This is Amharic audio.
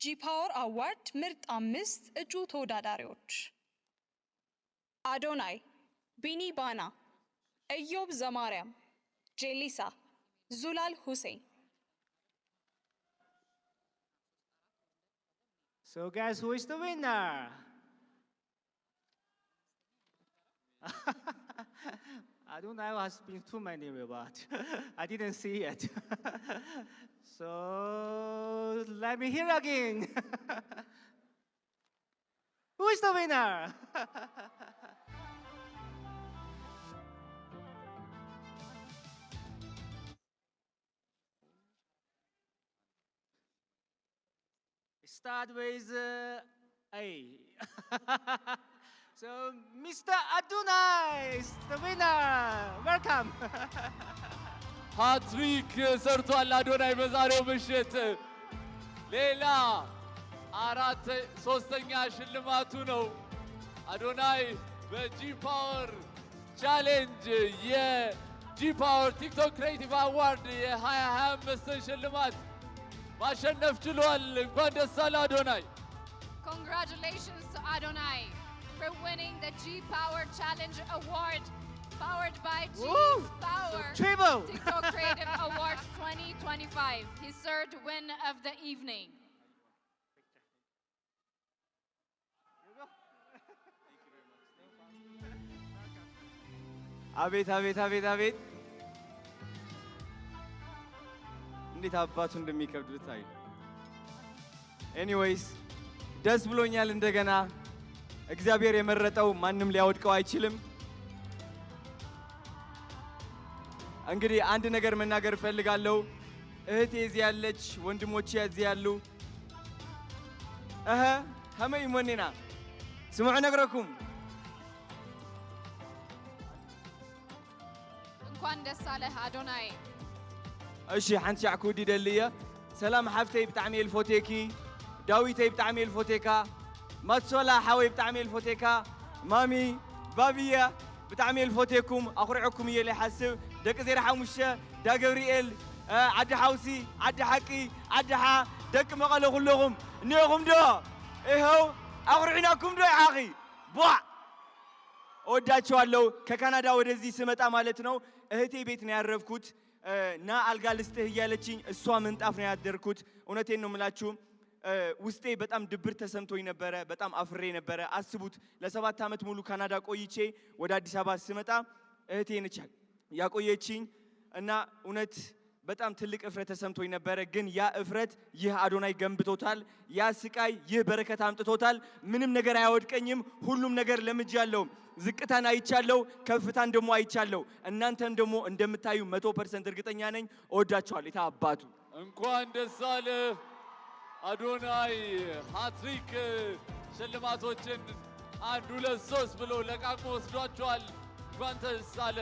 ጂ-ፓወር አዋርድ ምርጥ 5 እጩ ተወዳዳሪዎች አዶናይ፣ ቢኒ ባና፣ ኢዮብ ዘማርያም፣ ጄሊሳ፣ ዙላል ሁሴን። So guys, who is the winner? Adonai has been too many, but I didn't see it. So let me hear again. Who is the winner? Start with A. So Mr. Adonai is the winner. Welcome. ሃትሪክ ሰርቷል አዶናይ በዛሬው ምሽት። ሌላ ሶስተኛ ሽልማቱ ነው። አዶናይ በጂ-ፓወር ቻሌንጅ የጂ-ፓወር ቲክቶክ ክሬቲቭ አዋርድ የ2025 ሽልማት ማሸነፍ ችሏል። እንኳን ደስ አለ አዶናይ። Congratulations to Adonai for winning the G-Power Challenge Award, powered by G-Power TikTok Creative Awards 2025, his third win of the evening. አቤት አቤት አቤት አቤት እንዴት አባቱ እንደሚከብድ ብታይ። ኤኒዌይስ ደስ ብሎኛል። እንደገና እግዚአብሔር የመረጠው ማንም ሊያወድቀው አይችልም። እንግዲህ አንድ ነገር መናገር እፈልጋለሁ። እህቴ እዚህ ያለች፣ ወንድሞቼ እዚህ ያሉ ከመይ ሞኔና ስምዑ ነግረኩም እንኳን ደስ አለህ አዶናይ። እሺ ሓንቲ ሻዕ ክውዲ ደልየ ሰላም ሓፍተይ ብጣዕሚ እየ ልፎቴኪ፣ ዳዊተይ ብጣዕሚ እየ ልፎቴካ፣ ማትሶላ ሓወይ ብጣዕሚ እየ ልፎቴካ፣ ማሚ ባብየ ብጣዕሚ እየ ልፎቴኩም፣ ኣኹሪዐኩም እየ ለይሓስብ ደቂ ዜራ ሓሙሽተ ዳ ገብርኤል ዓዲ ሓውሲ ዓዲ ሓቂ ዓዲ ሓ ደቂ መቐለ ኩለኹም እኒአኹም ዶ? ይኸው ኣኹሪዕናኩም ዶ ይሓኺ ቧዕ እወዳቸዋለሁ። ከካናዳ ወደዚህ ስመጣ ማለት ነው እህቴ ቤት ነው ያረፍኩት። ና አልጋ ልስጥህ እያለችኝ እሷ ምንጣፍ ነው ያደርኩት። እውነቴን ነው የምላችሁ። ውስጤ በጣም ድብር ተሰምቶኝ ነበረ። በጣም አፍሬ ነበረ። አስቡት ለ7 ዓመት ሙሉ ካናዳ ቆይቼ ወደ አዲስ አበባ ስመጣ እህቴ ነች ያቆየችኝ እና እውነት በጣም ትልቅ እፍረት ተሰምቶኝ ነበረ። ግን ያ እፍረት ይህ አዶናይ ገንብቶታል። ያ ስቃይ ይህ በረከት አምጥቶታል። ምንም ነገር አያወድቀኝም። ሁሉም ነገር ለምጃለሁ። ዝቅታን አይቻለሁ፣ ከፍታን ደግሞ አይቻለሁ። እናንተም ደግሞ እንደምታዩ 100% እርግጠኛ ነኝ። እወዳችኋለሁ። የታባቱ እንኳን ደስ አለ አዶናይ። ሃትሪክ ሽልማቶችን 1 2 3 ብሎ ለቃቅሞ ወስዷቸዋል። እንኳን ደስ አለ።